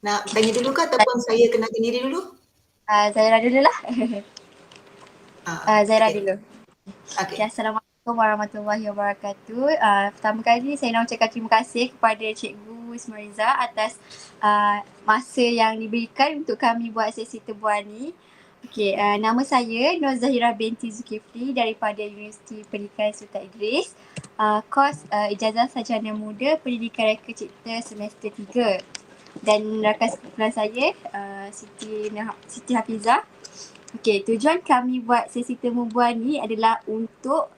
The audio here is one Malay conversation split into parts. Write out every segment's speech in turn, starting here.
Nak tanya dulu ke ataupun saya kenalkan diri dulu? Zaira dulu lah. Zaira Okay. dulu. Okay. Okay, Assalamualaikum warahmatullahi wabarakatuh. Pertama kali saya nak ucapkan terima kasih kepada Cikgu Wismariza atas masa yang diberikan untuk kami buat sesi tebuan ni. Okay, nama saya Nur Zahira binti Zulkifli daripada Universiti Pendidikan Sultan Idris. Kos Ijazah Sarjana Muda Pendidikan Reka Cipta semester 3. Dan rakan sekumpulan saya Siti Hafizah. Okey, tujuan kami buat sesi temu bual ni adalah untuk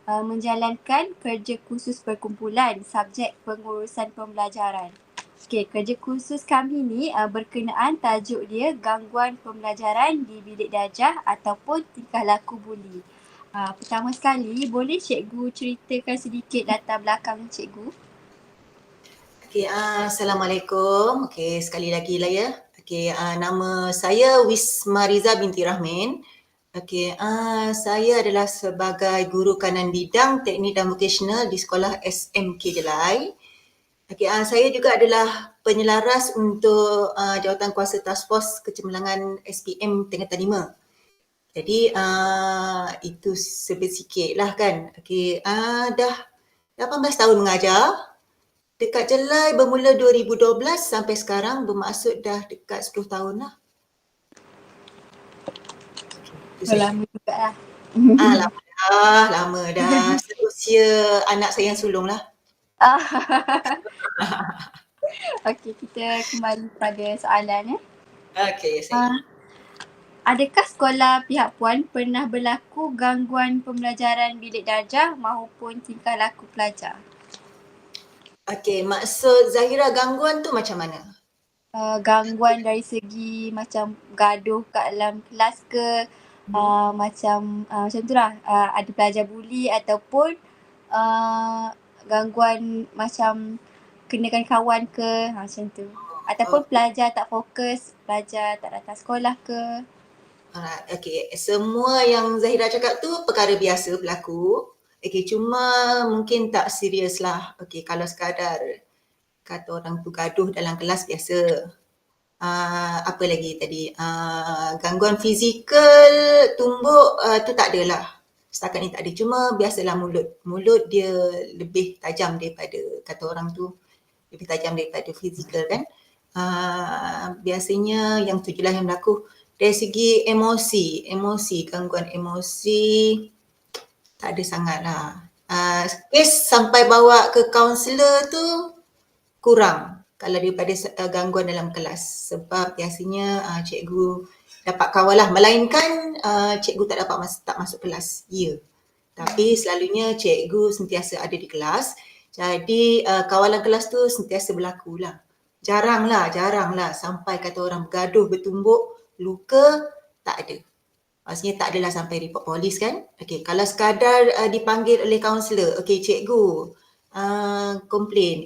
menjalankan kerja khusus perkumpulan subjek pengurusan pembelajaran. Okey, kerja khusus kami ni berkenaan tajuk dia gangguan pembelajaran di bilik darjah ataupun tingkah laku buli. Pertama sekali, boleh cikgu ceritakan sedikit latar belakang cikgu? Okay, Assalamualaikum. Okay, sekali lagi lah ya. Okay, nama saya Wismariza binti Rahmin. Okay, saya adalah sebagai guru kanan bidang teknik dan vokasional di sekolah SMK Jelai. Okay, saya juga adalah penyelaras untuk jawatan kuasa Task Force Kecemerlangan SPM tingkatan 5. Jadi itu sikit lah kan. Okay, dah 18 tahun mengajar. Dekat Jelai bermula 2012 sampai sekarang bermaksud dah dekat 10 tahun lah. Okay, Lama juga lah. Lama dah. Seusia anak saya yang sulung lah. Okey, kita kembali pada soalan. Okay, saya. Adakah sekolah pihak puan pernah berlaku gangguan pembelajaran bilik darjah maupun tingkah laku pelajar? Okay, maksud Zahira gangguan tu macam mana? Gangguan dari segi macam gaduh kat dalam kelas ke, macam tu lah, ada pelajar buli ataupun gangguan macam kenakan kawan ke, macam tu. Ataupun pelajar tak fokus, pelajar tak datang sekolah ke. Okay, semua yang Zahira cakap tu perkara biasa berlaku. Okay, cuma mungkin tak serius lah. Okay, kalau sekadar kata orang tu gaduh dalam kelas biasa. Apa lagi tadi? Gangguan fizikal, tumbuk tu tak adalah. Setakat ni tak ada. Cuma biasalah mulut. Mulut dia lebih tajam daripada, kata orang tu, lebih tajam daripada fizikal kan. Biasanya yang tu je lah yang berlaku. Dari segi emosi, gangguan emosi tak ada sangat lah. Kes sampai bawa ke kaunselor tu kurang kalau daripada gangguan dalam kelas. Sebab biasanya cikgu dapat kawal lah. Melainkan cikgu tak dapat tak masuk kelas. Ya. Tapi selalunya cikgu sentiasa ada di kelas. Jadi kawalan kelas tu sentiasa berlaku lah. Jarang lah sampai kata orang bergaduh, bertumbuk, luka, tak ada. Maksudnya tak adalah sampai report polis kan. Okay, kalau sekadar dipanggil oleh kaunselor, okay cikgu komplain,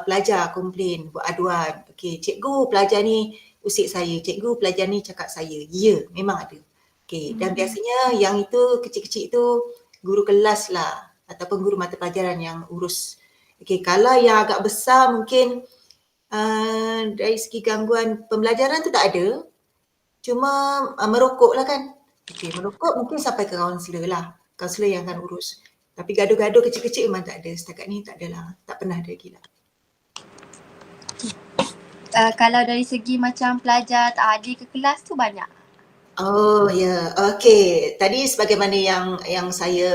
pelajar komplain, buat aduan. Okay, cikgu pelajar ni usik saya, cikgu pelajar ni cakap saya. Ya, memang ada. Okay, dan biasanya yang itu kecil-kecil tu guru kelas lah ataupun guru mata pelajaran yang urus. Okay, kalau yang agak besar mungkin dari segi gangguan pembelajaran tu tak ada. Cuma merokok lah kan. Okay, merokok mungkin sampai ke kaunselor lah. Kaunselor yang akan urus. Tapi gaduh-gaduh kecil-kecil memang tak ada. Setakat ni tak adalah. Tak pernah ada lagi lah. Kalau dari segi macam pelajar tak hadir ke kelas tu banyak? Oh ya, okey. Tadi sebagaimana yang saya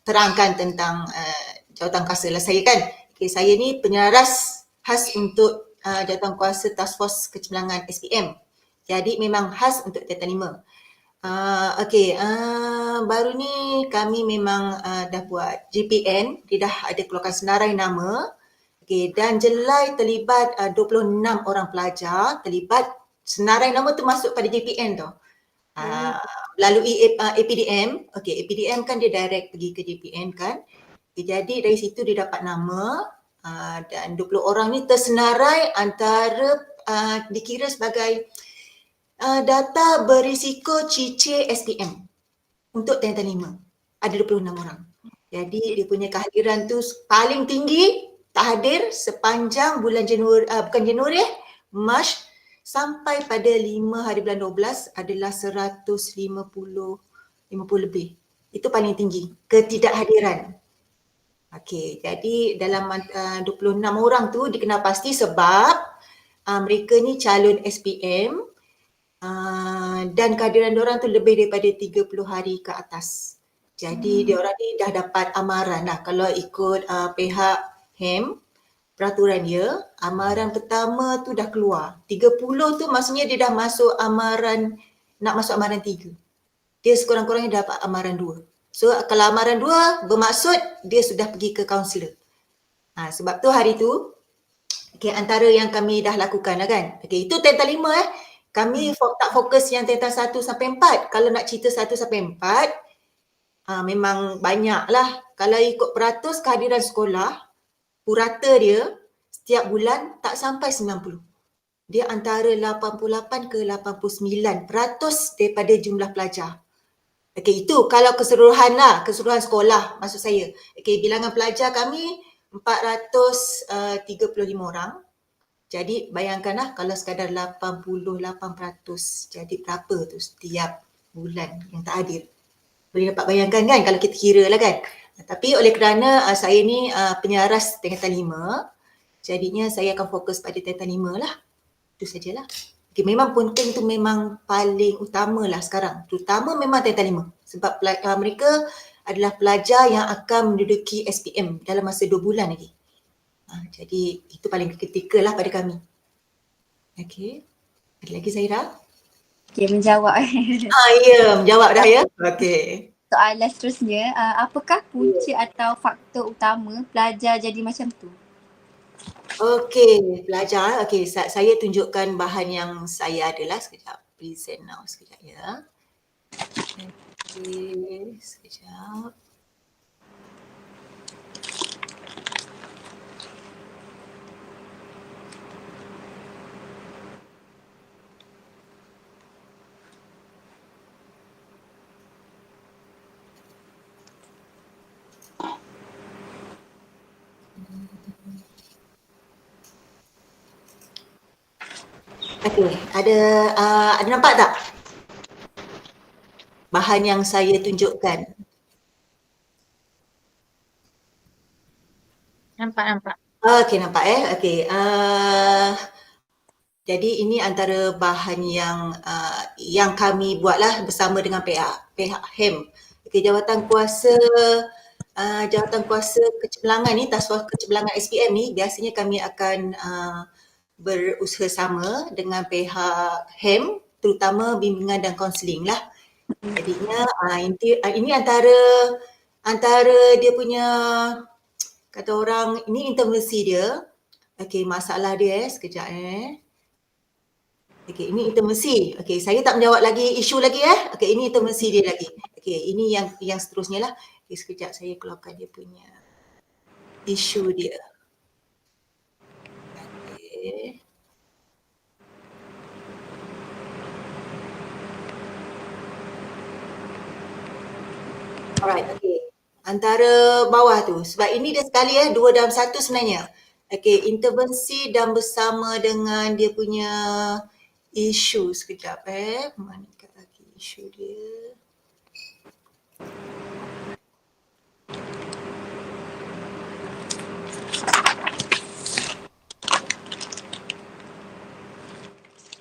terangkan tentang jawatan kuasa lah saya kan. Okay, saya ni penyelaras khas untuk jawatan kuasa Task Force Kecemerlangan SPM. Jadi memang khas untuk tingkatan 5. Baru ni kami memang dah buat GPN, dia dah ada keluarkan senarai nama. Okay, dan Jelai terlibat 26 orang pelajar terlibat. Senarai nama tu masuk pada JPN tu. Melalui APDM. Okay, APDM kan dia direct pergi ke JPN kan. Okay, jadi dari situ dia dapat nama dan 20 orang ni tersenarai antara dikira sebagai data berisiko cicir SPM untuk tingkatan 5. Ada 26 orang. Jadi dia punya kehadiran tu paling tinggi tak hadir sepanjang bulan Januari, bukan Januari Mac sampai pada 5 hari bulan 12 adalah 50 lebih. Itu paling tinggi ketidakhadiran. Okey, jadi dalam 26 orang tu dikenal pasti sebab mereka ni calon SPM dan kehadiran diorang tu lebih daripada 30 hari ke atas. Jadi diorang ni dah dapat amaran lah. Kalau ikut pihak HEM, peraturan dia, amaran pertama tu dah keluar. 30 tu maksudnya dia dah masuk amaran, nak masuk amaran 3. Dia sekurang-kurangnya dapat amaran 2. So kalau amaran 2 bermaksud dia sudah pergi ke kaunselor. Sebab tu hari tu, antara yang kami dah lakukan lah kan. Itu tentang 5 Kami tak fokus yang tentang 1 sampai 4. Kalau nak cerita 1 sampai 4, memang banyak lah. Kalau ikut peratus kehadiran sekolah, purata dia setiap bulan tak sampai 90. Dia antara 88 ke 89% daripada jumlah pelajar. Itu kalau keseluruhan lah, keseluruhan sekolah maksud saya. Bilangan pelajar kami 435 orang. Jadi bayangkanlah kalau sekadar 88%, jadi berapa tu setiap bulan yang tak hadir. Boleh dapat bayangkan kan kalau kita kira lah kan. Tapi oleh kerana saya ni penyaras tingkatan 5, jadinya saya akan fokus pada tingkatan 5 lah. Itu sajalah. Memang penting tu memang paling utama lah sekarang. Terutama memang tingkatan 5. Sebab mereka adalah pelajar yang akan menduduki SPM dalam masa 2 bulan lagi. Jadi itu paling kritikal lah pada kami. Okey. Ada lagi Zahira? Okey, menjawab. Ya, menjawab dah ya. Okey. Soalan seterusnya, apakah punca atau faktor utama pelajar jadi macam tu? Okey, pelajar. Okey, saya tunjukkan bahan yang saya adalah sekejap. Present now sekejap ya. Okey, sekejap. Okey, ada nampak tak? Bahan yang saya tunjukkan. Nampak. Okey, nampak Okey. Jadi ini antara bahan yang kami buatlah bersama dengan pihak HEM. Okey, Jawatan Kuasa Kecemerlangan ni, Taskforce Kecemerlangan SPM ni, biasanya kami akan berusaha sama dengan pihak HEM, terutama bimbingan dan kaunseling lah. Jadinya ini antara dia punya, kata orang, ini intervensi dia. Okey, masalah dia sekejap Okey, ini intervensi. Okey, saya tak menjawab lagi isu lagi Okey, ini intervensi dia lagi. Okey, ini yang seterusnya lah. Okey, sekejap saya keluarkan dia punya isu dia. Okey. Alright, okey. Antara bawah tu, sebab ini dia sekali 2 dalam 1 sebenarnya. Okey, intervensi dan bersama dengan dia punya isu sekejap Manakah lagi isu dia?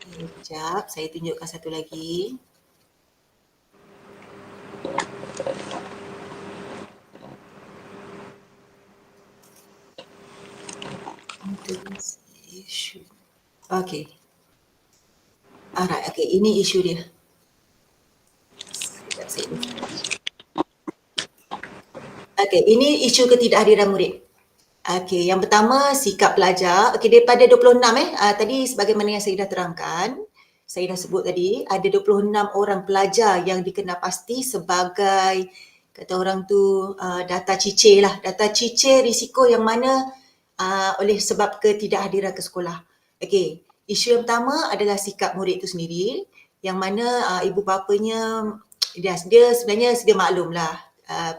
Sekejap, saya tunjukkan satu lagi. Isu. Okey. Alright, okey, ini isu dia. Sekejap saya buka. Okey, ini isu ketidakhadiran murid. Okey, yang pertama sikap pelajar. Okey, daripada 26 tadi sebagaimana yang saya dah terangkan, saya dah sebut tadi, ada 26 orang pelajar yang dikenal pasti sebagai, kata orang tu, data cicir lah. Data cicir risiko yang mana oleh sebab ketidakhadiran ke sekolah. Okey, isu yang pertama adalah sikap murid itu sendiri, yang mana ibu bapanya dia sebenarnya sedia maklum lah.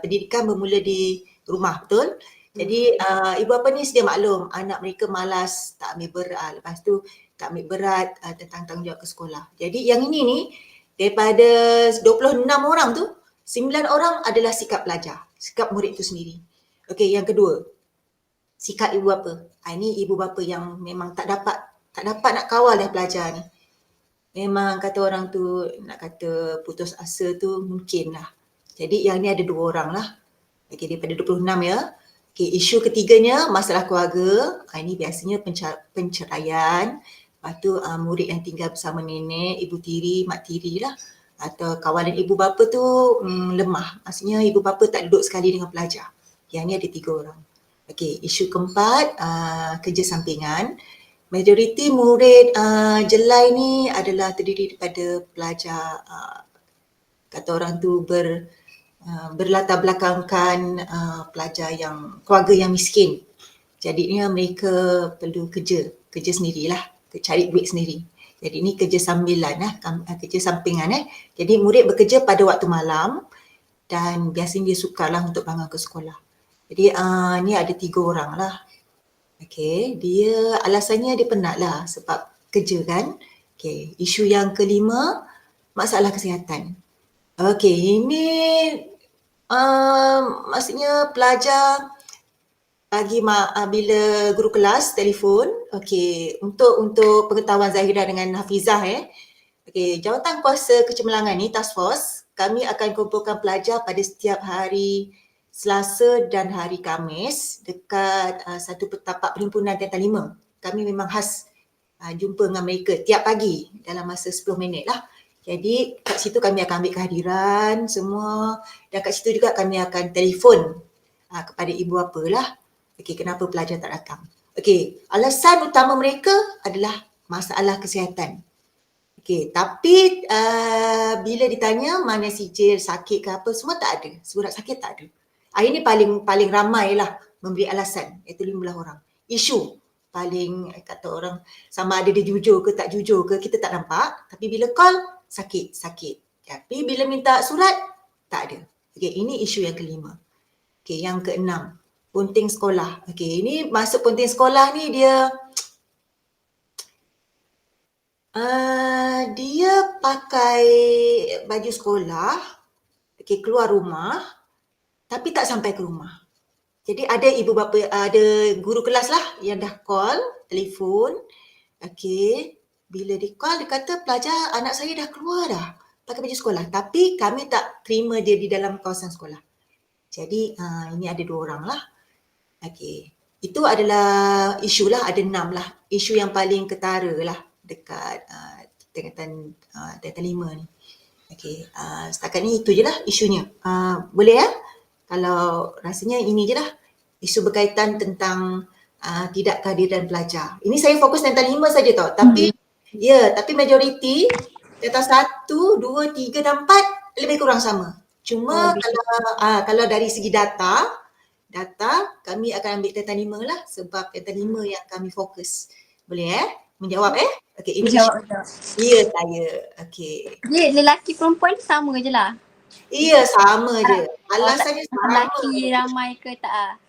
Pendidikan bermula di rumah, betul? Jadi ibu bapa ni sedia maklum anak mereka malas, tak ambil berat, lepas tu tak ambil berat tentang tanggungjawab ke sekolah. Jadi yang ini ni daripada 26 orang tu, 9 orang adalah sikap pelajar, sikap murid tu sendiri. Okey, yang kedua, sikap ibu bapa. Ini ibu bapa yang memang tak dapat nak kawal dah pelajar ni. Memang kata orang tu nak kata putus asa tu mungkin lah. Jadi yang ni ada 2 orang lah. Okey, daripada 26 ya. Okey, isu ketiganya masalah keluarga. Ini biasanya penceraian. Lepas tu murid yang tinggal bersama nenek, ibu tiri, mak tiri lah. Atau kawalan ibu bapa tu lemah. Maksudnya ibu bapa tak duduk sekali dengan pelajar. Yang ni ada 3 orang. Okey, isu keempat kerja sampingan. Majoriti murid jelai ni adalah terdiri daripada pelajar kata orang tu berlatar belakangkan pelajar yang keluarga yang miskin. Jadinya mereka perlu kerja sendirilah, cari duit sendiri. Jadi ni kerja sambilan kerja sampingan Jadi murid bekerja pada waktu malam dan biasanya dia sukarlah untuk bangun ke sekolah. Jadi ni ada 3 orang lah. Okey, dia alasannya dia penat lah sebab kerja kan. Okey, isu yang kelima, masalah kesihatan. Okey, ini maksudnya pelajar bila guru kelas telefon, okey, untuk pengetahuan Zahira dengan Hafizah okey, Jawatan Kuasa Kecemerlangan ni task force, kami akan kumpulkan pelajar pada setiap hari Selasa dan hari Khamis dekat satu tapak perhimpunan Tiantan 5. Kami memang khas jumpa dengan mereka tiap pagi dalam masa 10 minit lah. Jadi kat situ kami akan ambil kehadiran semua dan kat situ juga kami akan telefon kepada ibu bapa lah. Okey, kenapa pelajar tak datang? Okey, alasan utama mereka adalah masalah kesihatan. Okey, tapi bila ditanya mana sijil sakit ke apa, semua tak ada. Surat sakit tak ada. Ini paling ramai lah memberi alasan, iaitu 15 orang. Isu paling kata orang sama ada dia jujur ke tak jujur ke kita tak nampak, tapi bila call sakit. Tapi bila minta surat tak ada. Okey, ini isu yang kelima. Okey, yang keenam, punting sekolah. Okey, ini masuk punting sekolah ni dia pakai baju sekolah, okey, keluar rumah tapi tak sampai ke rumah. Jadi ada ibu bapa, ada guru kelas lah yang dah call, telefon. Okey, bila di call dia kata pelajar anak saya dah keluar dah pakai baju sekolah tapi kami tak terima dia di dalam kawasan sekolah. Jadi ini ada 2 orang lah. Okey, itu adalah isu lah, ada 6 lah. Isu yang paling ketara lah dekat tingkatan Tiantan 5 ni. Okey, setakat ni itu je lah isunya. Boleh ya? Kalau rasanya ini je lah isu berkaitan tentang tidak kehadiran pelajar. Ini saya fokus Tiantan 5 saja tau. Tapi tapi majoriti Tiantan 1, 2, 3 dan 4 lebih kurang sama. Cuma kalau dari segi data kami akan ambil Tiantan 5 lah sebab Tiantan 5 yang kami fokus. Boleh menjawab Okey, ini Jawab betul. Ya, saya. Okey. Dia lelaki perempuan sama je lah. Iya, sama je. Alasannya sama. Lelaki ramai ke tak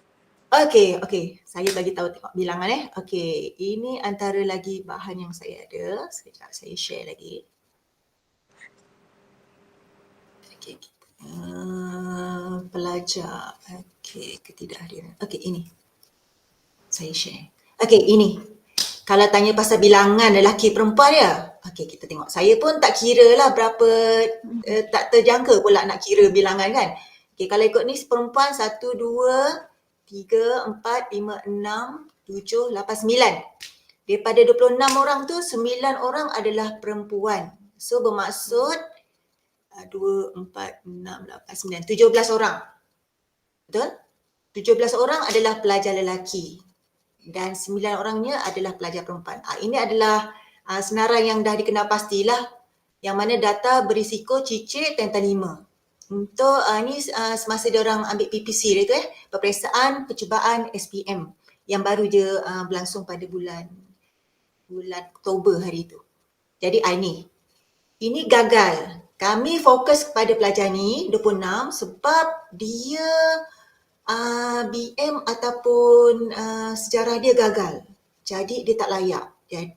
Okey. Saya bagi tahu tengok bilangan Okey, ini antara lagi bahan yang saya ada. Sekejap saya share lagi. Okey. Pelajar. Okey, ketidakhadiran. Okey, ini. Saya share. Okey, ini. Kalau tanya pasal bilangan lelaki perempuan ya. Okey, kita tengok. Saya pun tak kira lah berapa, tak terjangka pula nak kira bilangan kan. Okey, kalau ikut ni perempuan 1, 2, 3, 4, 5, 6, 7, 8, 9. Daripada 26 orang tu, 9 orang adalah perempuan. So bermaksud 2, 4, 6, 8, 9, 17 orang. Betul? 17 orang adalah pelajar lelaki. Dan 9 orangnya adalah pelajar perempuan. Ini adalah senarai yang dah dikenal pastilah, yang mana data berisiko cicit Tiantan 5. Untuk ni semasa diorang ambil PPC dia tu peperiksaan percubaan SPM yang baru je berlangsung pada bulan Oktober hari tu. Jadi ini gagal. Kami fokus kepada pelajar ni 26 sebab dia BM ataupun sejarah dia gagal. Jadi dia tak layak. Dia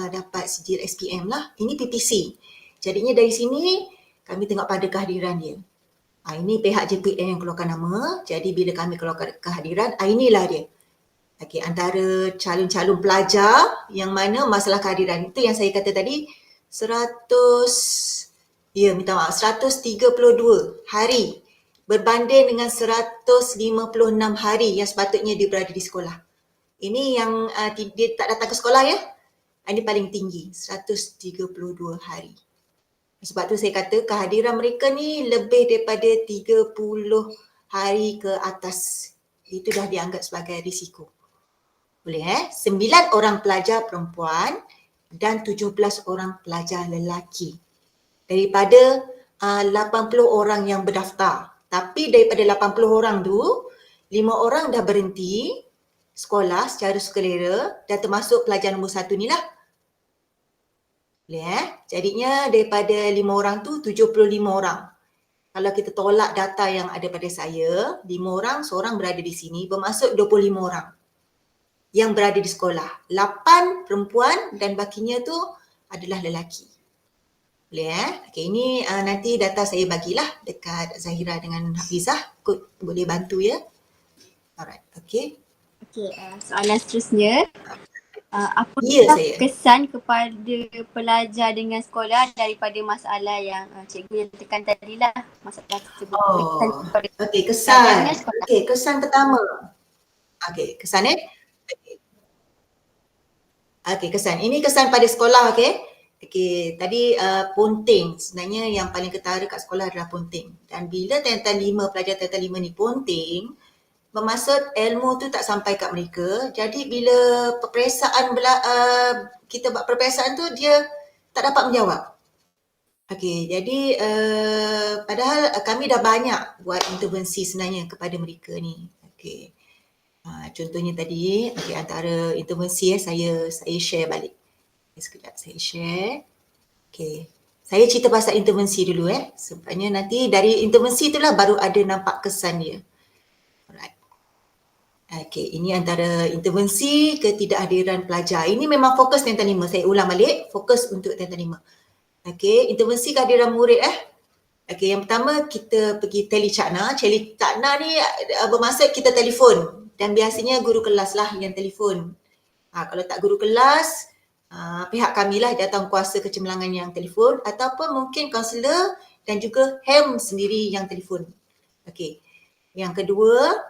dapat sijil SPM lah. Ini PPC. Jadinya dari sini kami tengok pada kehadiran dia. Ini pihak JPN yang keluarkan nama. Jadi bila kami keluarkan kehadiran, inilah dia. Okey, antara calon-calon pelajar yang mana masalah kehadiran itu yang saya kata tadi 132 hari berbanding dengan 156 hari yang sepatutnya dia berada di sekolah. Ini yang dia tak datang ke sekolah ya. Ini paling tinggi, 132 hari. Sebab tu saya kata kehadiran mereka ni lebih daripada 30 hari ke atas. Itu dah dianggap sebagai risiko. Boleh 9 orang pelajar perempuan dan 17 orang pelajar lelaki. Daripada 80 orang yang berdaftar. Tapi daripada 80 orang tu, 5 orang dah berhenti sekolah secara sukarela dan termasuk pelajar nombor 1 ni lah. Boleh Jadinya daripada 5 orang tu, 75 orang. Kalau kita tolak data yang ada pada saya, 5 orang, seorang berada di sini, bermaksud 25 orang yang berada di sekolah. 8 perempuan dan bakinya tu adalah lelaki. Boleh Okey, ini nanti data saya bagilah dekat Zahira dengan Hafizah. Boleh bantu ya. Alright, okey. Okey, soalan seterusnya. Ya, Apakah saya. kesan kepada pelajar dengan sekolah daripada masalah yang cikgu yang tekan tadi lah, masalah tersebut? Okey, kesan. Okey, kesan pertama. Okey, kesan Okey, kesan. Ini kesan pada sekolah, okey. Okey, tadi ponting. Sebenarnya yang paling ketara kat sekolah adalah ponting. Dan bila Tentan 5, pelajar Tentan 5 ni ponting, bermaksud ilmu tu tak sampai kat mereka. Jadi bila kita buat peperiksaan tu, dia tak dapat menjawab. Okey, jadi padahal kami dah banyak buat intervensi sebenarnya kepada mereka ni. Okey. Contohnya tadi, antara intervensi saya share balik. Sekejap saya share. Okey. Saya cerita pasal intervensi dulu sebabnya nanti dari intervensi itulah baru ada nampak kesan dia. Alright. Okey, ini antara intervensi ketidakhadiran pelajar. Ini memang fokus Tentan 5. Saya ulang balik, fokus untuk Tentan 5. Okey, intervensi kehadiran murid Okey, yang pertama kita pergi telecakna. Telecakna ni bermaksud kita telefon. Dan biasanya guru kelas lah yang telefon. Kalau tak guru kelas, pihak kami lah datang kuasa kecemerlangan yang telefon ataupun mungkin kaunselor dan juga HEM sendiri yang telefon. Okey. Yang kedua,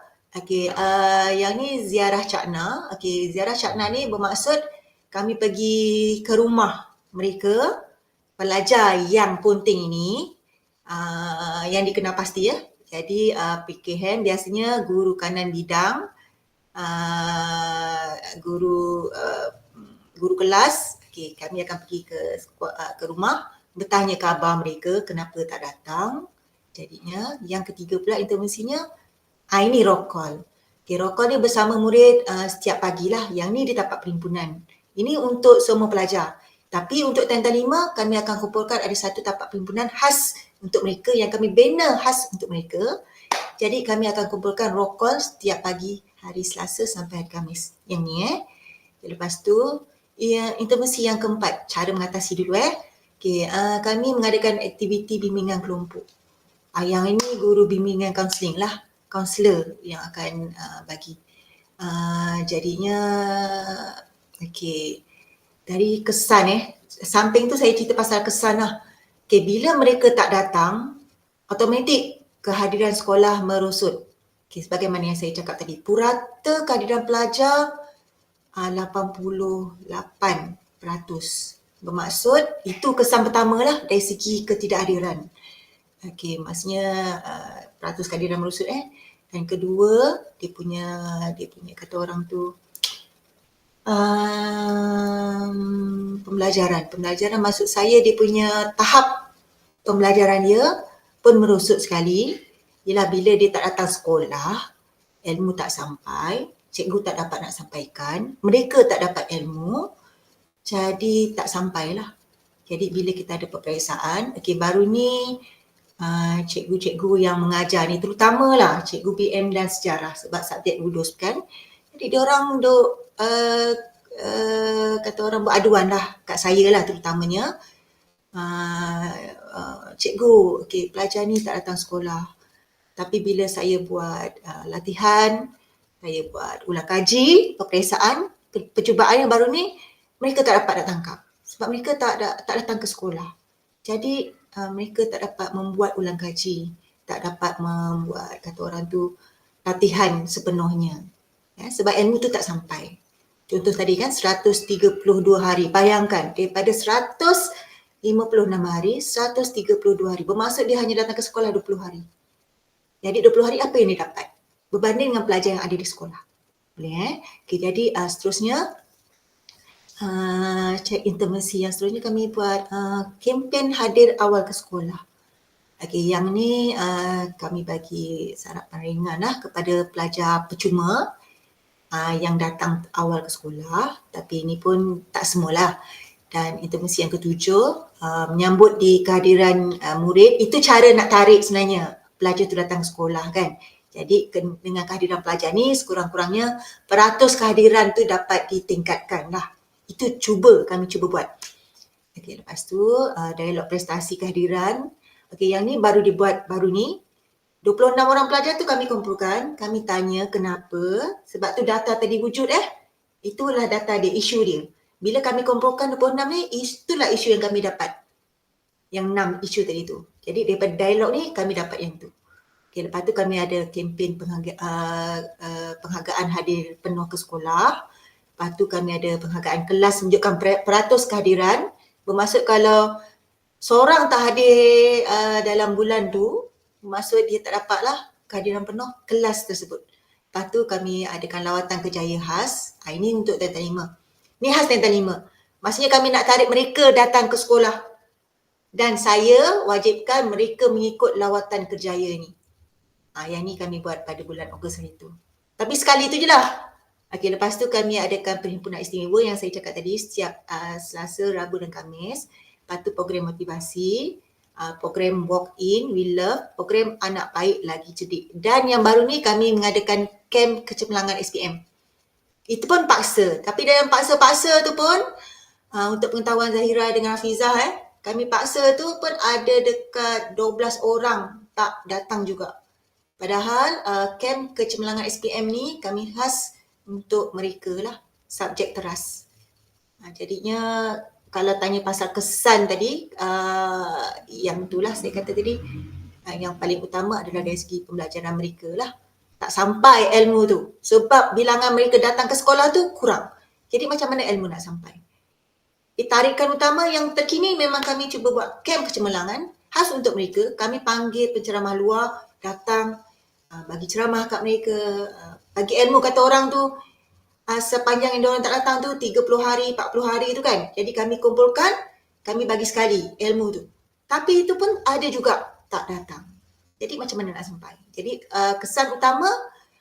yang ni ziarah cakna. Okey, ziarah cakna ni bermaksud kami pergi ke rumah mereka, pelajar yang ponting ini, yang dikenal pasti ya. Jadi PKM biasanya guru kanan bidang, guru kelas. Okey, kami akan pergi ke rumah, bertanya khabar mereka kenapa tak datang. Jadinya yang ketiga pula intervensinya, ini roll call. Okey, roll call ni bersama murid setiap pagilah. Yang ni dia dapat perhimpunan. Ini untuk semua pelajar. Tapi untuk Tentan 5, kami akan kumpulkan ada satu tapak perhimpunan khas untuk mereka yang kami bina khas untuk mereka. Jadi kami akan kumpulkan roll call setiap pagi hari Selasa sampai hari Khamis. Yang ni Lepas tu, intervensi yang keempat, cara mengatasi dulu Okey, kami mengadakan aktiviti bimbingan kelompok. Yang ini guru bimbingan kaunseling lah, kaunselor yang akan bagi. Jadinya, okey, dari kesan samping tu saya cerita pasal kesan lah. Okay, bila mereka tak datang, automatik kehadiran sekolah merosot. Okay, sebagaimana yang saya cakap tadi, purata kehadiran pelajar 88%. Bermaksud itu kesan pertama lah dari segi ketidakhadiran. Okay, maksudnya peratus kehadiran merosot Dan kedua, dia punya kata orang tu, pembelajaran maksud saya dia punya tahap pembelajaran dia pun merosot sekali. Ialah bila dia tak datang sekolah, ilmu tak sampai, cikgu tak dapat nak sampaikan, mereka tak dapat ilmu, jadi tak sampailah. Jadi bila kita ada peperiksaan, okey, baru ni cikgu-cikgu yang mengajar ni, terutamalah cikgu PM dan sejarah sebab subjek lulus kan. Jadi diorang duk kata orang beraduan lah kat saya lah terutamanya. Cikgu, pelajar ni tak datang sekolah. Tapi bila saya buat latihan, saya buat ulang kaji, peperiksaan, percubaan yang baru ni, mereka tak dapat nak tangkap. Sebab mereka tak datang ke sekolah. Jadi mereka tak dapat membuat ulang kaji, tak dapat membuat, kata orang tu, latihan sepenuhnya. Ya, sebab ilmu tu tak sampai. Contoh tadi kan 132 hari. Bayangkan daripada 156 hari, 132 hari. Bermaksud dia hanya datang ke sekolah 20 hari. Jadi 20 hari apa yang dia dapat? Berbanding dengan pelajar yang ada di sekolah. Boleh jadi seterusnya, cek intimasi yang seterusnya kami buat kempen hadir awal ke sekolah. Yang ni kami bagi sarapan ringan lah kepada pelajar percuma yang datang awal ke sekolah, tapi ini pun tak semualah. Dan intimasi yang ketujuh, menyambut di kehadiran murid, itu cara nak tarik sebenarnya pelajar tu datang ke sekolah kan. Jadi dengan kehadiran pelajar ni sekurang-kurangnya peratus kehadiran tu dapat ditingkatkan lah. Itu kami cuba buat. Lepas tu dialog prestasi kehadiran. Yang ni baru dibuat baru ni. 26 orang pelajar tu kami kumpulkan, kami tanya kenapa, sebab tu data tadi wujud itulah data dia, isu dia. Bila kami kumpulkan 26 ni, itulah isu yang kami dapat. Yang 6 isu tadi tu. Jadi daripada dialog ni kami dapat yang tu. Lepas tu kami ada kempen penghargaan hadir penuh ke sekolah. Lepas tu kami ada penghargaan kelas menunjukkan peratus kehadiran. Bermaksud kalau seorang tak hadir dalam bulan tu, bermaksud dia tak dapatlah kehadiran penuh kelas tersebut. Lepas tu kami adakan lawatan kerjaya khas. Ini untuk Tentan 5. Ni khas Tentan 5. Maksudnya kami nak tarik mereka datang ke sekolah. Dan saya wajibkan mereka mengikut lawatan kerjaya ni. Yang ni kami buat pada bulan Ogos hari tu. Tapi sekali tu je lah. Lepas tu kami adakan perhimpunan istimewa yang saya cakap tadi setiap Selasa, Rabu dan Khamis. Lepas tu program motivasi, program walk-in, we love, program anak baik lagi cerdik. Dan yang baru ni kami mengadakan kem kecemerlangan SPM. Itu pun paksa. Tapi dalam paksa-paksa tu pun, untuk pengetahuan Zahira dengan Hafizah, kami paksa tu pun ada dekat 12 orang tak datang juga. Padahal kem kecemerlangan SPM ni kami khas untuk mereka lah, subjek teras. Jadinya kalau tanya pasal kesan tadi, yang itulah saya kata tadi, yang paling utama adalah dari segi pembelajaran mereka lah. Tak sampai ilmu tu. Sebab bilangan mereka datang ke sekolah tu kurang. Jadi macam mana ilmu nak sampai? Tarikan utama yang terkini memang kami cuba buat kem kecemerlangan khas untuk mereka. Kami panggil penceramah luar datang, bagi ceramah kat mereka, bagi ilmu kata orang tu, sepanjang yang diorang tak datang tu 30 hari, 40 hari tu kan. Jadi kami kumpulkan, kami bagi sekali ilmu tu. Tapi itu pun ada juga tak datang. Jadi macam mana nak sampai? Jadi kesan utama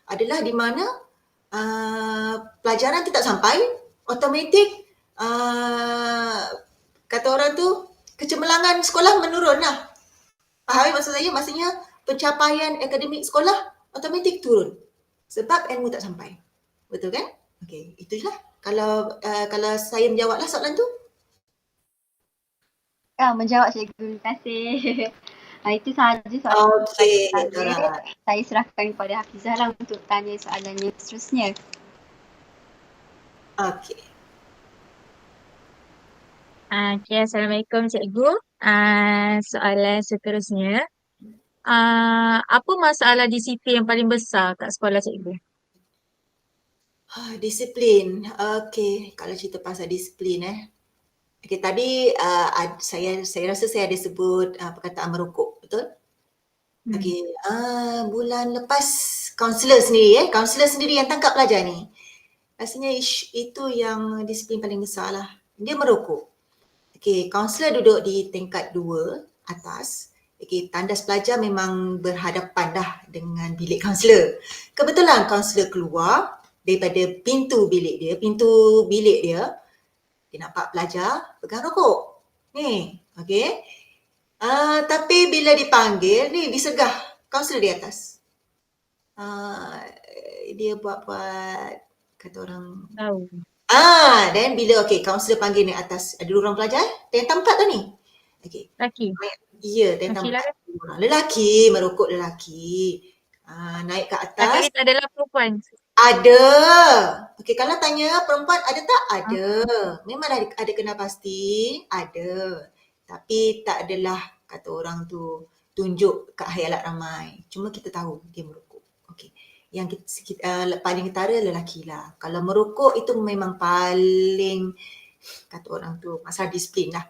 adalah di mana pelajaran tu tak sampai, automatik kata orang tu kecemerlangan sekolah menurun lah. Faham maksud saya? Maksudnya pencapaian akademik sekolah automatik turun. Sebab ilmu tak sampai. Betul kan? Okey, itulah. Kalau saya menjawablah soalan tu. Menjawab cikgu. Terima kasih. Itu sahaja soalan saya. Saya serahkan kepada Hafizah lah untuk tanya soalan yang seterusnya. Okey. Assalamualaikum cikgu. Soalan seterusnya. Apa masalah disiplin yang paling besar kat sekolah cikgu? Disiplin. Okey, kalau cerita pasal disiplin Okey, tadi saya rasa saya ada sebut perkataan merokok, betul? Okey, bulan lepas kaunselor sendiri yang tangkap pelajar ni. Rasanya itu yang disiplin paling besar lah. Dia merokok. Okey, kaunselor duduk di tingkat 2 atas. Okey, tandas pelajar memang berhadapan dah dengan bilik kaunselor. Kebetulan kaunselor keluar daripada pintu bilik dia nampak pelajar pegang rokok. Ni, okey. Tapi bila dipanggil ni disegah kaunselor di atas. Dia buat kata orang Tahu. dan bila kaunselor panggil ni atas, ada 2 orang pelajar tentang 4 tu ni. Okey. Laki. Ya, tentang Laki lah 4 kan? orang. Lelaki, merokok lelaki. Naik ke Kakak atas, ni tak adalah perempuan. ada. Okey, kalau tanya perempuan ada tak? Ah, Ada. Memang ada kenal pasti, ada. Tapi tak adalah kata orang tu tunjuk kat hayalat ramai. Cuma kita tahu dia merokok. Okey. Yang paling ketara lelaki lah. Kalau merokok itu memang paling kata orang tu masalah disiplin lah.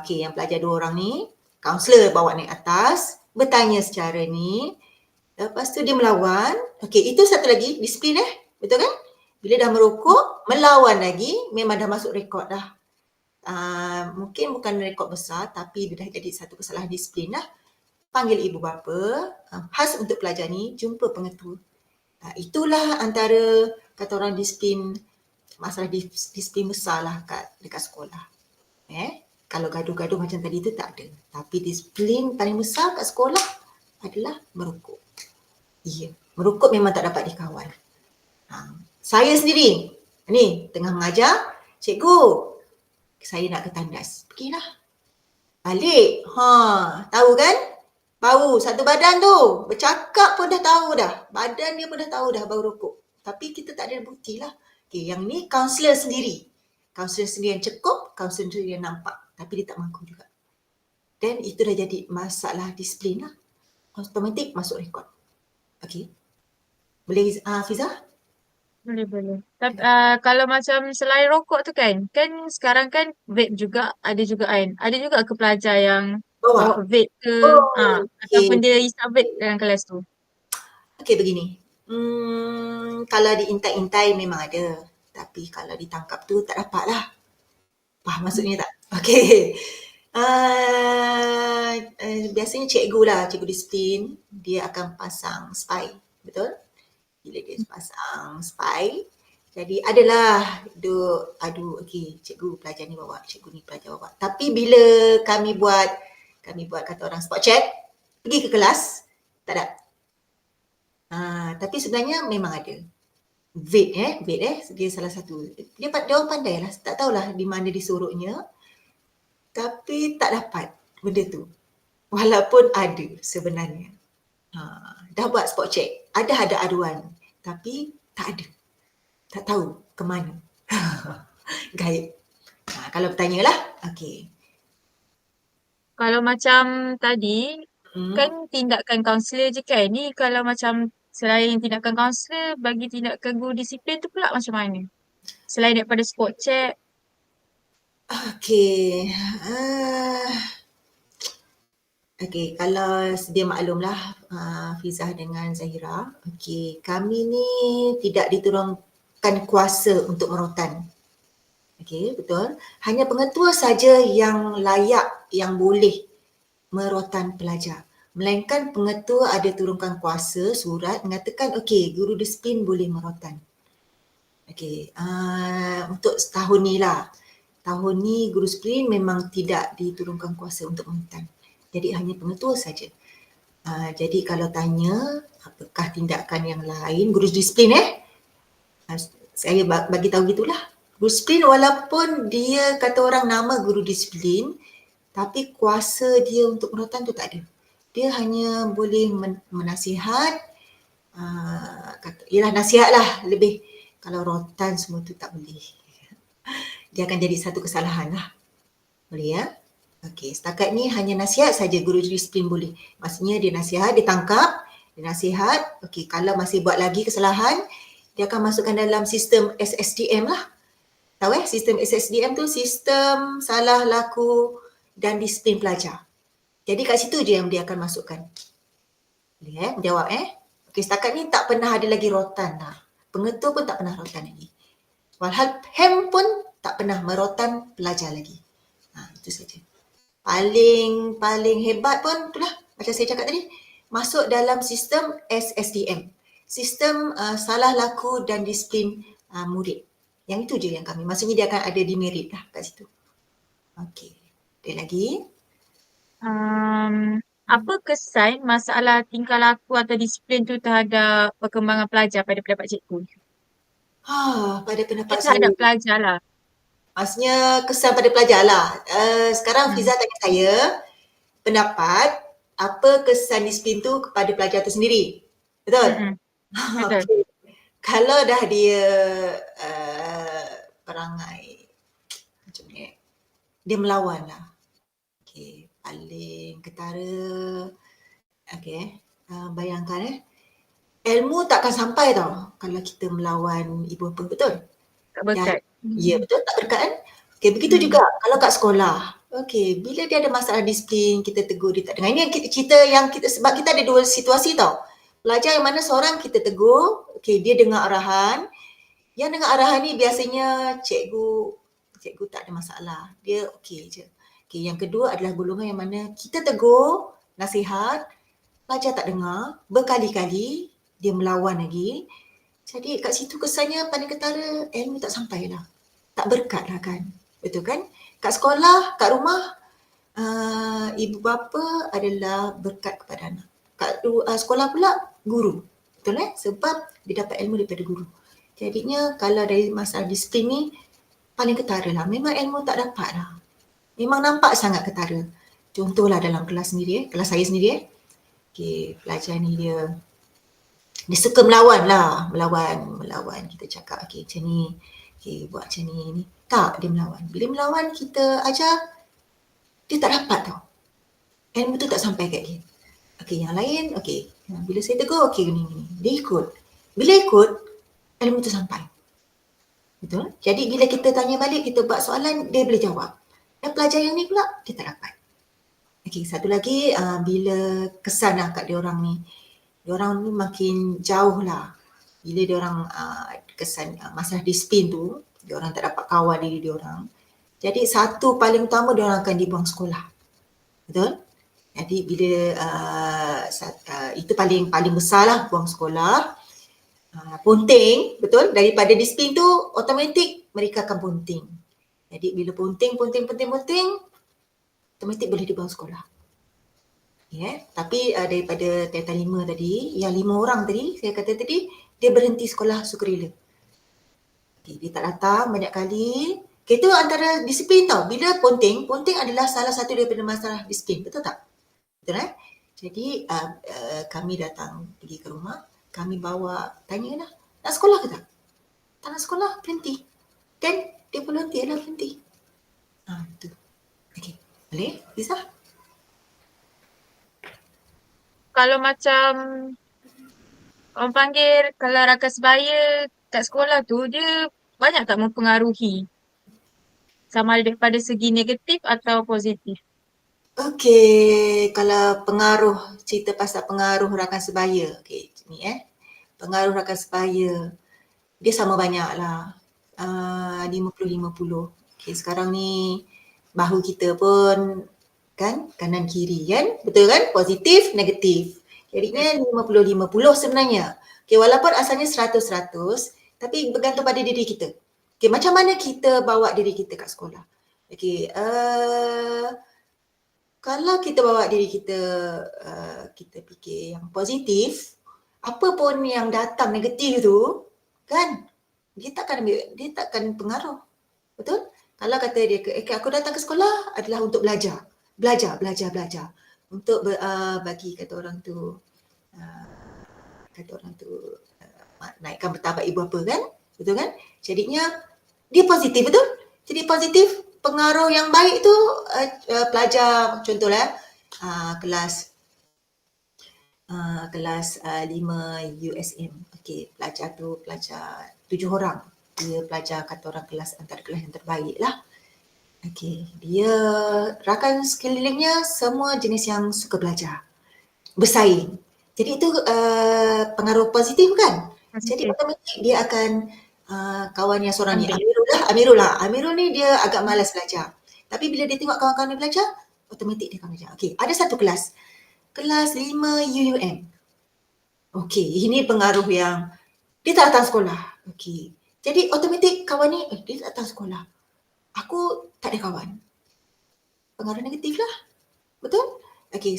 Okey, yang pelajar 2 orang ni, kaunselor bawa naik atas, bertanya secara ni, lepas tu dia melawan. Okey, itu satu lagi disiplin betul kan? Bila dah merokok, melawan lagi, memang dah masuk rekod dah. Mungkin bukan rekod besar tapi dia dah jadi satu kesalahan disiplin lah. Panggil ibu bapa, khas untuk pelajar ni, jumpa pengetua. Itulah antara kata orang disiplin, masalah disiplin besar lah dekat sekolah. Kalau gaduh-gaduh macam tadi tu tak ada. Tapi disiplin paling besar kat sekolah adalah merokok. Ya, merokok memang tak dapat dikawal. Saya sendiri, ni tengah mengajar, cikgu, saya nak ke tandas. Pergilah. Balik. Tahu kan? Bau satu badan tu. Bercakap pun dah tahu dah. Badan dia pun dah tahu dah bau rokok. Tapi kita tak ada bukti lah. Yang ni kaunselor sendiri. Kaunselor sendiri yang cekup, kaunselor sendiri yang nampak. Tapi dia tak mampu juga. Dan itu dah jadi masalah disiplin lah. Automatik masuk rekod. Okey. Boleh Fiza? boleh. Tapi kalau macam selain rokok tu kan sekarang kan vape juga ada juga kan. Ada juga ke pelajar yang Bawa. bawa vape ke ataupun Okey. dia isap vape dalam kelas tu. Okey, begini. Kalau diintai-intai memang ada. Tapi kalau ditangkap tu tak dapat lah. Faham maksudnya tak? Okey. Biasanya cikgu lah, cikgu disiplin, dia akan pasang spy. Betul? Bila dia pasang spy, jadi adalah duk okey, cikgu pelajar ni bawa, cikgu ni pelajar bawa. Tapi bila kami buat kata orang spot check, pergi ke kelas, tak ada. Tapi sebenarnya memang ada. Vape dia salah satu. Dia orang pandai lah, tak tahulah di mana disoroknya. Tapi tak dapat benda tu. Walaupun ada sebenarnya. Dah buat spot check, ada aduan. Tapi tak ada. Tak tahu ke mana. Gaib. Kalau bertanya lah, okey. Kalau macam tadi kan Hmm. tindakan kaunselor je kan. Ni kalau macam selain tindakan kaunselor bagi tindakan guru disiplin tu pula macam mana? Selain daripada spot check. Okey. Okey, kalau sedia maklumlah Fizah dengan Zahira. Okey, kami ni tidak diturunkan kuasa untuk merotan. Okey, betul. Hanya pengetua saja yang layak, yang boleh merotan pelajar. Melainkan pengetua ada turunkan kuasa surat mengatakan okey, guru disiplin boleh merotan. Okey, untuk setahun ni lah. Tahun ni guru disiplin memang tidak diturunkan kuasa untuk merotan. Jadi hanya pengetua saja. Jadi kalau tanya apakah tindakan yang lain guru disiplin saya bagi tahu gitulah. Guru disiplin walaupun dia kata orang nama guru disiplin tapi kuasa dia untuk merotan tu tak ada. Dia hanya boleh menasihat, ialah nasihat lah lebih. Kalau rotan semua tu tak boleh. Dia akan jadi satu kesalahan lah. Boleh ya? Okey, setakat ni hanya nasihat saja guru disiplin boleh. Maksudnya dia nasihat, dia tangkap, dia nasihat. Okey, kalau masih buat lagi kesalahan, dia akan masukkan dalam sistem SSDM lah. Tahu sistem SSDM tu sistem salah laku dan disiplin pelajar. Jadi kat situ je yang dia akan masukkan. Boleh menjawab Okey, setakat ni tak pernah ada lagi rotan lah. Pengetua pun tak pernah rotan lagi. Walhal PEM pun tak pernah merotan pelajar lagi. Itu saja. Paling hebat pun itulah macam saya cakap tadi, masuk dalam sistem SSDM. Sistem salah laku dan disiplin murid. Yang itu je yang kami. Maksudnya dia akan ada demerit lah kat situ. Okey. Ada lagi? Apa kesan masalah tingkah laku atau disiplin tu terhadap perkembangan pelajar pada pendapat cikgu? Pada pendapat saya, Terhadap pelajar lah. maksudnya kesan pada pelajar lah. Sekarang Hmm. Fiza tanya saya, pendapat apa kesan disiplin tu kepada pelajar tu sendiri. Betul? Mm-mm. Betul. Okey. Kalau dah dia perangai macam ni, dia melawan lah. Okey, paling ketara. Okey, bayangkan ilmu takkan sampai tau kalau kita melawan ibu bapa, betul? Tak Dan berkat. ya betul, tak berkat kan? Okey, begitu juga kalau kat sekolah. Okey, bila dia ada masalah disiplin, kita tegur dia tak dengar. Ini yang cerita yang kita, sebab kita ada dua situasi tau. Pelajar yang mana seorang kita tegur, okey, dia dengar arahan. Yang dengar arahan ni biasanya cikgu tak ada masalah. Dia okey je. Okey, yang kedua adalah golongan yang mana kita tegur, nasihat, pelajar tak dengar, berkali-kali dia melawan lagi. Jadi kat situ kesannya paling ketara ilmu tak sampai lah. Tak berkat lah kan. Betul kan? Kat sekolah, kat rumah, ibu bapa adalah berkat kepada anak. Kat sekolah pula, guru. Betul Sebab dia dapat ilmu daripada guru. Jadinya kalau dari masalah disiplin ni, paling ketara lah. Memang ilmu tak dapat lah. Memang nampak sangat ketara. Contohlah dalam kelas sendiri, kelas saya sendiri. Okay, pelajar ni dia suka melawan lah, melawan. Kita cakap okay macam ni, okay buat macam ni. Tak, dia melawan. Bila melawan kita ajar, dia tak dapat tau. Ilmu tu tak sampai kat dia. Okay, yang lain, okay. Bila saya tegur, okay gini. Dia ikut. Bila ikut, ilmu tu sampai. Betul? Jadi bila kita tanya balik, kita buat soalan, dia boleh jawab. Dan pelajar yang ni pula, dia tak dapat. Okay, satu lagi, bila kesan lah kat diorang ni. Diorang ni makin jauh lah. Bila diorang kesan masalah disiplin tu, diorang tak dapat kawal diri diorang. Jadi satu paling utama, diorang akan dibuang sekolah. Betul? Jadi bila itu paling besar lah, buang sekolah. Ponting, betul? Daripada disiplin tu, automatik mereka akan ponting. Jadi bila ponting, automatik boleh dibuang sekolah. Tapi daripada Teta 5 tadi, yang 5 orang tadi, saya kata tadi, dia berhenti sekolah sukarela. Dia tak datang banyak kali. Itu antara disiplin tau. Bila ponting adalah salah satu daripada masalah disiplin. Betul tak? Betul Jadi kami datang pergi ke rumah, kami bawa, tanya lah, nak sekolah ke tak? Tak nak sekolah, berhenti. Dan dia volunteer lah berhenti. Itu. Okay, boleh? Bisa? Kalau macam orang panggil, kalau rakan sebaya kat sekolah tu, dia banyak tak mempengaruhi? Sama ada daripada segi negatif atau positif? Okey, kalau cerita pasal pengaruh rakan sebaya. Okey, ni pengaruh rakan sebaya. Dia sama banyak lah. 50-50. Okey, sekarang ni bahu kita pun kan kanan kiri kan? Betul kan? Positif, negatif. Jadinya 50-50 sebenarnya. Okey, walaupun asalnya 100-100, tapi bergantung pada diri kita. Okey, macam mana kita bawa diri kita kat sekolah? Okey, kalau kita bawa diri kita, kita fikir yang positif, apa pun yang datang negatif tu, kan, dia takkan pengaruh. Betul? Kalau kata dia, aku datang ke sekolah adalah untuk belajar. Belajar. Untuk bagi kata orang tu, naikkan martabat ibu bapa kan? Betul kan? Jadinya, dia positif, betul? Jadi positif, pengaruh yang baik tu pelajar, contohlah kelas 5 USM. Okey, pelajar 7 orang. Dia pelajar kata orang antara kelas yang terbaik lah. Okey, dia rakan sekelilingnya semua jenis yang suka belajar. Bersaing. Jadi itu pengaruh positif kan? Jadi automatik dia akan kawan yang seorang ni, Amirul ni dia agak malas belajar. Tapi bila dia tengok kawan-kawan dia belajar, automatik dia akan belajar. Okey, ada satu kelas 5 UUM. Okey, ini pengaruh yang dia tak datang sekolah. Okey. Jadi automatik kawan ni, dia tak datang sekolah. Aku tak ada kawan. Pengaruh negatif lah. Betul? Okey,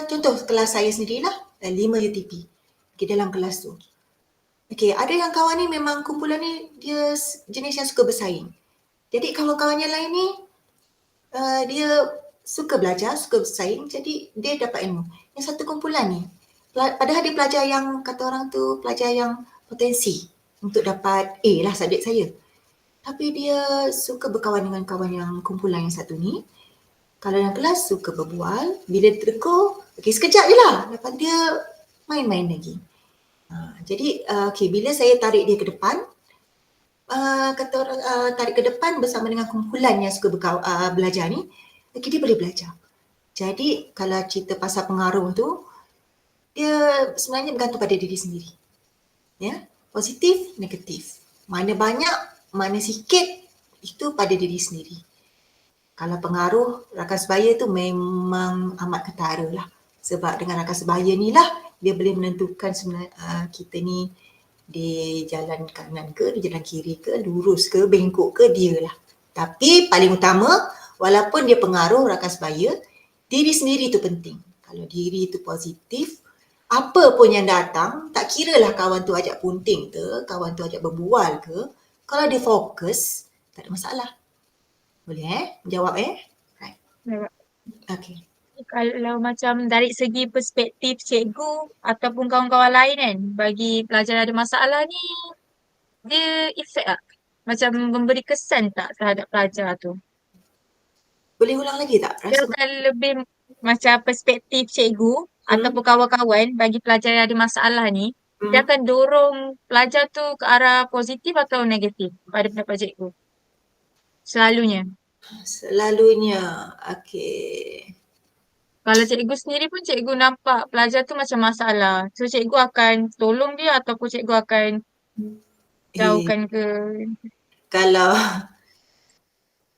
contoh kelas saya sendirilah, 5 UTP. Okey, dalam kelas tu. Okey, ada yang kawan ni memang kumpulan ni dia jenis yang suka bersaing. Jadi kawan-kawan yang lain ni dia suka belajar, suka bersaing, jadi dia dapat ilmu. Yang satu kumpulan ni, padahal dia pelajar yang kata orang tu pelajar yang potensi untuk dapat A lah subjek saya. Tapi dia suka berkawan dengan kawan yang kumpulan yang satu ni. Kalau dalam kelas suka berbual, bila tegur, okey sekejap je lah. Lepas dia main-main lagi. Jadi bila saya tarik dia ke depan, kata orang tarik ke depan bersama dengan kumpulan yang suka belajar ni, dia boleh belajar. Jadi kalau cerita pasal pengaruh tu, dia sebenarnya bergantung pada diri sendiri. Ya, positif, negatif. Mana banyak, mana sikit, itu pada diri sendiri. Kalau pengaruh rakan sebaya tu memang amat ketara lah. Sebab dengan rakan sebaya ni lah, dia boleh menentukan sebenarnya kita ni di jalan kanan ke, di jalan kiri ke, lurus ke, bengkok ke, dia lah. Tapi paling utama, walaupun dia pengaruh rakan sebaya, diri sendiri tu penting. Kalau diri tu positif, apa pun yang datang, tak kira lah kawan tu ajak punting ke, kawan tu ajak berbual ke, kalau dia fokus, tak ada masalah. Boleh jawab Right. Okay. Kalau macam dari segi perspektif cikgu ataupun kawan-kawan lain kan, bagi pelajar ada masalah ni, dia efek tak? Macam memberi kesan tak terhadap pelajar tu? Boleh ulang lagi tak? Dia Rasa akan lebih macam perspektif cikgu ataupun kawan-kawan bagi pelajar yang ada masalah ni, dia akan dorong pelajar tu ke arah positif atau negatif pada pendapat cikgu? Selalunya. selalunya, okay. Kalau cikgu sendiri pun cikgu nampak pelajar tu macam masalah. So cikgu akan tolong dia ataupun cikgu akan jauhkan ke.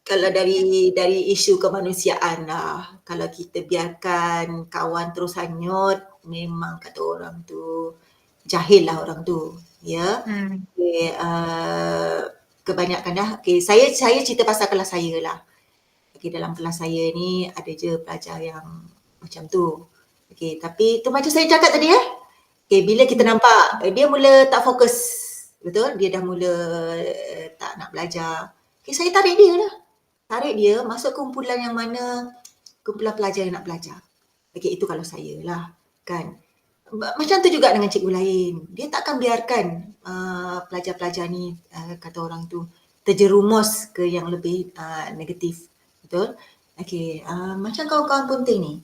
Kalau dari isu kemanusiaan lah, kalau kita biarkan kawan terus hanyut, memang kata orang tu jahil lah orang tu, ya. Okay, kebanyakan dah. Okay, saya cerita pasal kelas saya lah. Okay, dalam kelas saya ni ada je pelajar yang macam tu. Okay, tapi tu macam saya cakap tadi Okay, bila kita nampak dia mula tak fokus, betul? Dia dah mula tak nak belajar. Okay, saya tarik dia lah. Tarik dia masuk kumpulan yang mana kumpulan pelajar yang nak belajar. Okay, itu kalau saya lah. Kan? Macam tu juga dengan cikgu lain. Dia takkan biarkan pelajar-pelajar ni, kata orang tu, terjerumus ke yang lebih negatif. Betul? Okay, macam kawan-kawan punting ni.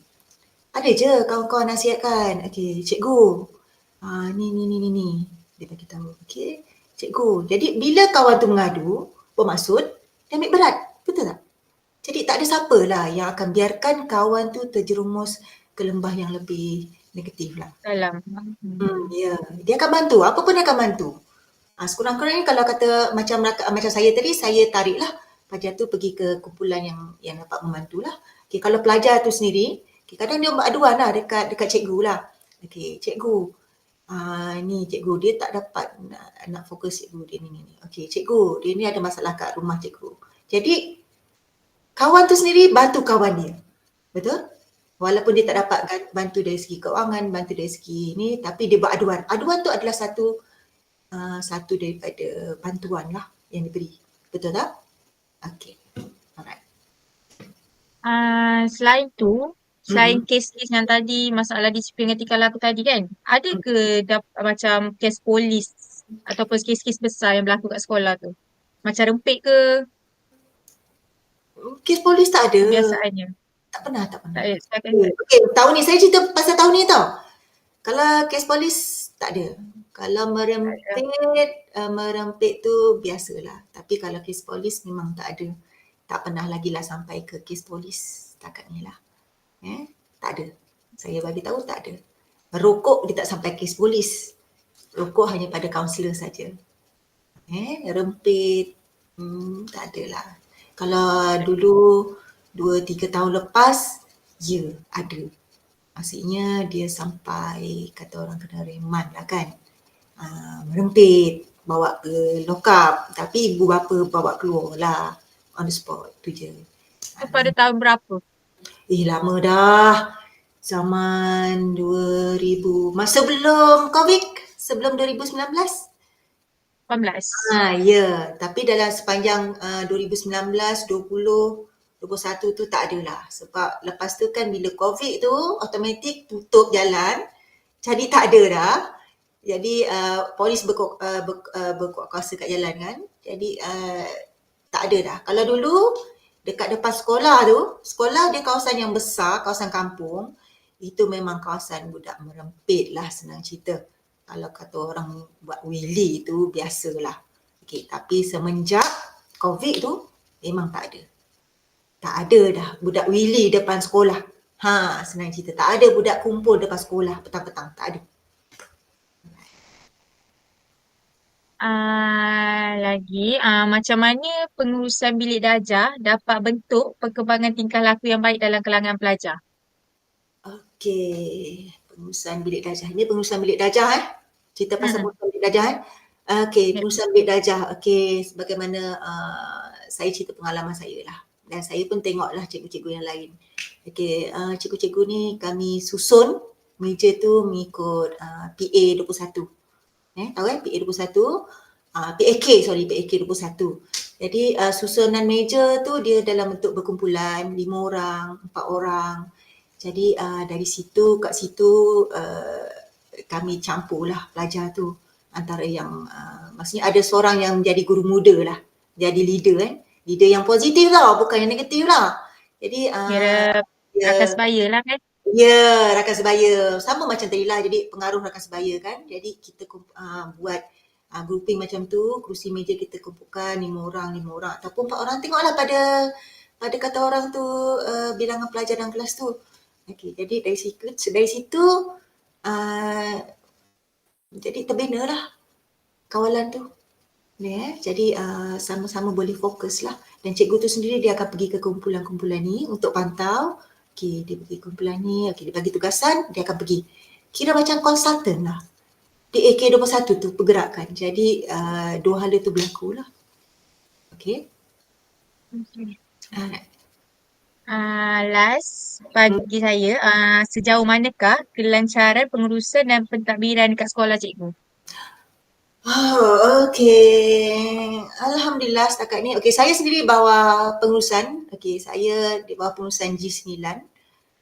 Ada je kawan-kawan nasihatkan. Okay, cikgu, ni. Dia bagi tahu. Okay, cikgu. Jadi bila kawan tu mengadu, bermaksud, dia ambil berat. Betul tak? Jadi tak ada siapa lah yang akan biarkan kawan tu terjerumus ke lembah yang lebih negatif lah. Dalam. Ya, dia akan bantu. Apa pun dia akan bantu. Sekurang-kurangnya kalau kata macam saya tadi, saya tarik lah pelajar tu pergi ke kumpulan yang dapat membantu lah. Okay, kalau pelajar tu sendiri, okay, kadang dia aduan lah dekat cikgu lah. Okay, cikgu, ni cikgu dia tak dapat nak fokus cikgu dia ni. Okay, cikgu, dia ni ada masalah kat rumah cikgu. Jadi, kawan tu sendiri bantu kawan dia. Betul? Walaupun dia tak dapat bantu dari segi keuangan, bantu dari segi ni, tapi dia buat aduan. Aduan tu adalah satu daripada bantuan lah yang diberi. Betul tak? Okay. Alright. Selain tu, selain kes-kes yang tadi, masalah disiplin etika laku tadi kan, ada ke macam kes polis ataupun kes-kes besar yang berlaku kat sekolah tu? Macam rempit ke Kes polis tak ada. kebiasaannya? Tak pernah. Tak ada. Okay, tahun ni saya cerita pasal tahun ni tau. Kalau kes polis tak ada. Kalau merempit tu biasalah. Tapi kalau kes polis memang tak ada. Tak pernah lagi lah sampai ke kes polis setakat ni lah. Tak ada. Saya bagi tahu tak ada. Merokok dia tak sampai kes polis. Rokok hanya pada kaunselor saja. Rempit tak ada lah. Kalau dulu 2-3 tahun lepas, ya ada. Maksudnya dia sampai kata orang kena remand lah kan. Merempit, bawa ke lock up. Tapi ibu bapa bawa keluar lah on the spot tu je. Itu pada tahun berapa? Lama dah. Zaman 2000, masa sebelum COVID, sebelum 2019. 18. Ya, tapi dalam sepanjang 2019, 20, 21 tu tak adalah. Sebab lepas tu kan bila COVID tu automatik tutup jalan, jadi tak ada dah. Jadi polis berkuat kuasa kat jalan kan. Jadi tak ada dah. Kalau dulu dekat depan sekolah tu, sekolah dia kawasan yang besar, kawasan kampung, itu memang kawasan budak merempit lah, senang cerita. Kalau kata orang buat wheelie tu biasalah. Okay, tapi semenjak COVID tu memang tak ada. Tak ada dah budak wheelie depan sekolah. Senang cerita. Tak ada budak kumpul depan sekolah petang-petang. Tak ada. Lagi, macam mana pengurusan bilik darjah dapat bentuk perkembangan tingkah laku yang baik dalam kalangan pelajar? Okey, pengurusan bilik darjah. Ini pengurusan bilik darjah Cerita pasal Hmm. pengurusan bilik darjah Okey, Ya. pengurusan bilik darjah. Okey, sebagaimana saya cerita pengalaman saya lah. Dan saya pun tengoklah cikgu-cikgu yang lain. Okey, cikgu-cikgu ni kami susun meja tu mengikut PA 21. Tahu PA 21? PAK 21. Jadi susunan meja tu dia dalam bentuk berkumpulan 5 orang, 4 orang. Jadi dari situ, kat situ kami campurlah pelajar tu antara yang maksudnya ada seorang yang jadi guru muda lah, jadi leader leader yang positif tau, bukan yang negatif lah. Jadi Kira rakan sebaya lah kan? ya, rakan sebaya. Sama macam tadi lah, jadi pengaruh rakan sebaya kan. Jadi kita buat grouping macam tu, kerusi meja kita kumpulkan 5 orang ataupun 4 orang. Tengoklah pada kata orang tu bilangan pelajar dalam kelas tu. Okey, jadi dari situ jadi terbina lah kawalan tu. Jadi sama-sama boleh fokus lah. Dan cikgu tu sendiri dia akan pergi ke kumpulan-kumpulan ni untuk pantau. Okey, dia pergi kumpulan ni, okey dia bagi tugasan, dia akan pergi. Kira macam konsultan lah. Di AK21 tu pergerakan. Jadi dua hala tu berlaku lah. Okey. Okay. Last bagi saya, sejauh manakah kelancaran pengurusan dan pentadbiran dekat sekolah cikgu? Okey. Alhamdulillah setakat ni. Okey, saya sendiri bawah pengurusan. Okey, saya di bawah pengurusan G9.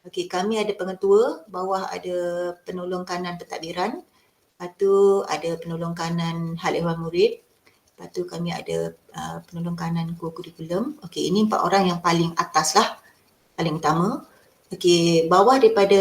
Okey, kami ada pengetua, bawah ada penolong kanan pentadbiran. Lepas tu ada penolong kanan hal ehwal murid. Lepas tu kami ada penolong kanan kurikulum. Okey, ini 4 orang yang paling atas lah, paling utama. Okey, bawah daripada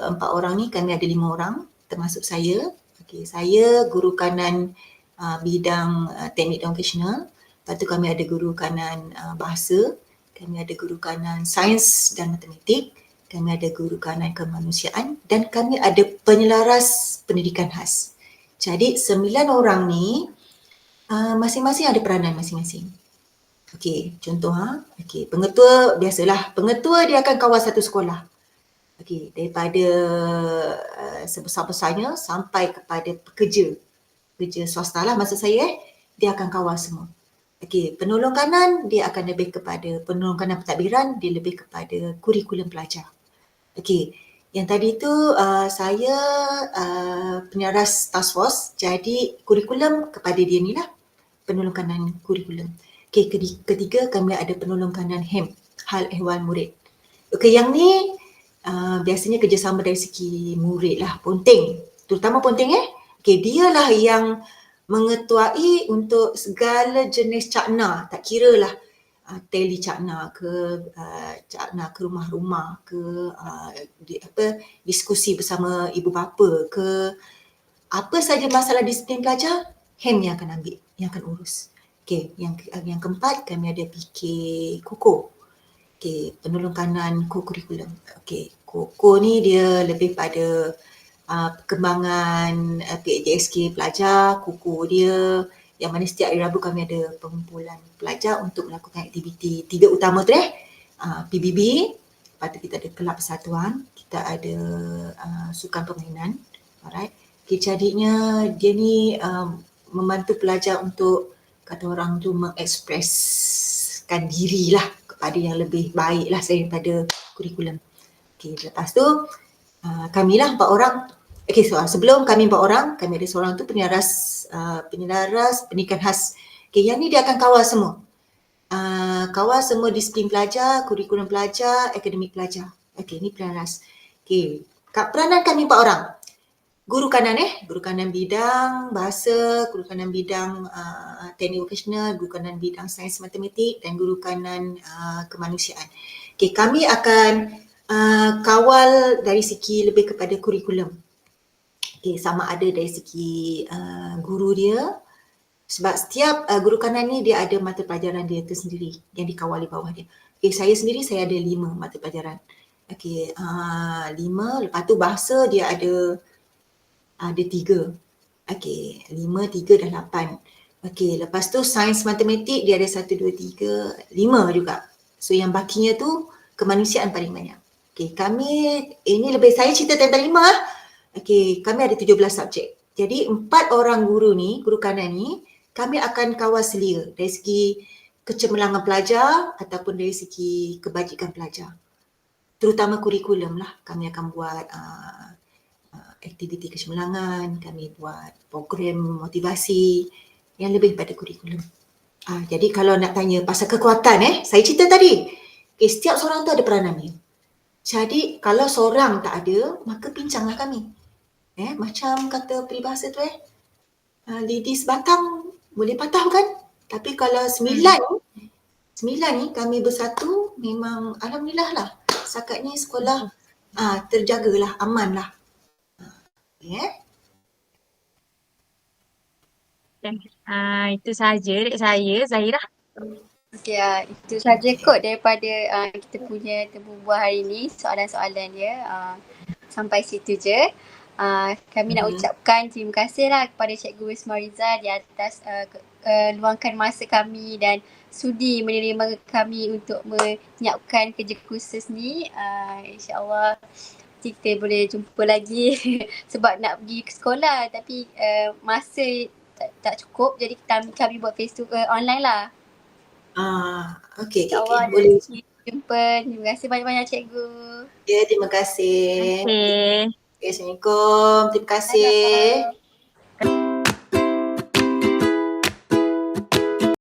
4 orang ni kami ada 5 orang termasuk saya. Okey, saya guru kanan bidang teknik dan vocational. Lepas tu kami ada guru kanan bahasa, kami ada guru kanan sains dan matematik, kami ada guru kanan kemanusiaan dan kami ada penyelaras pendidikan khas. Jadi 9 orang ni masing-masing ada peranan masing-masing. Okey, contoh okey, pengetua biasalah, pengetua dia akan kawal satu sekolah. Okey, daripada sebesar-besarnya sampai kepada pekerja swasta lah maksud saya dia akan kawal semua. Okey, penolong kanan dia akan lebih kepada penolong kanan pentadbiran, dia lebih kepada kurikulum pelajar. Okey, yang tadi tu saya penyaras task force, jadi kurikulum kepada dia ni lah, penolong kanan kurikulum. Okey, ketiga kami ada penolong kanan HEM, hal ehwal murid. Okey, yang ni biasanya kerjasama dari segi murid lah, ponteng, terutama ponteng Okey, dialah yang mengetuai untuk segala jenis cakna, tak kira lah tele cakna ke rumah-rumah ke diskusi bersama ibu bapa ke apa saja masalah disiplin pelajar, HEM yang akan ambil, yang akan urus. Okey, yang keempat kami ada PK KOKO. Okey, penolong kanan kurikulum. Okey, KOKO ni dia lebih pada perkembangan PHDSK pelajar. KOKO dia yang mana setiap hari Rabu kami ada pengumpulan pelajar untuk melakukan aktiviti 3 utama tu PBB, lepas tu kita ada kelab persatuan, kita ada sukan permainan. Alright. Okay, jadinya dia ni membantu pelajar untuk kata orang tu mengekspreskan diri lah kepada yang lebih baik lah daripada kurikulum. Okey, lepas tu kamilah 4 orang. Okey, sebelum kami 4 orang, kami ada seorang tu penyelaras pendidikan khas. Okey, yang ni dia akan kawal semua. Kawal semua disiplin pelajar, kurikulum pelajar, akademik pelajar. Okey, ni penyelaras. Okey, peranan kami 4 orang. Guru kanan bidang bahasa, guru kanan bidang teknik vokasional, guru kanan bidang sains matematik dan guru kanan kemanusiaan. Okey, kami akan kawal dari segi lebih kepada kurikulum. Okey, sama ada dari segi guru dia, sebab setiap guru kanan ni dia ada mata pelajaran dia tersendiri yang dikawal di bawah dia. Okey, saya sendiri saya ada 5 mata pelajaran. Okey, 5, lepas tu bahasa dia ada 3. Okey, 5, 3 dan 8. Okey, lepas tu sains matematik dia ada 1, 2, 3, 5 juga. So yang bakinya tu kemanusiaan paling banyak. Okey, kami, ini lebih saya cerita tentang 5. Okey, kami ada 17 subjek. Jadi 4 orang guru ni, guru kanan ni, kami akan kawal selia dari segi kecemerlangan pelajar ataupun dari segi kebajikan pelajar. Terutama kurikulum lah, kami akan buat aktiviti kecemerlangan, kami buat program motivasi yang lebih pada kurikulum. Jadi kalau nak tanya pasal kekuatan saya cerita tadi, setiap seorang tu ada peranan dia. Jadi kalau seorang tak ada, maka pincanglah kami. Macam kata peribahasa tu lidi sebatang boleh patah kan? Tapi kalau 9 ni kami bersatu, memang alhamdulillah lah. Setakat ni sekolah terjagalah, aman lah. Itu saja dari saya, Zahira. Okey, itu saja kot daripada kita punya temu bual hari ni, soalan-soalan dia. Sampai situ je. Kami nak ucapkan terima kasih lah kepada Cikgu Wisma Riza di atas luangkan masa kami dan sudi menerima kami untuk menyiapkan kerja kursus ni. InsyaAllah kita boleh jumpa lagi sebab nak pergi ke sekolah tapi masa tak cukup, jadi kami buat face to online lah. Okey, boleh jumpa. Terima kasih banyak-banyak cikgu. Ya, terima kasih. Okay. Assalamualaikum. Terima kasih.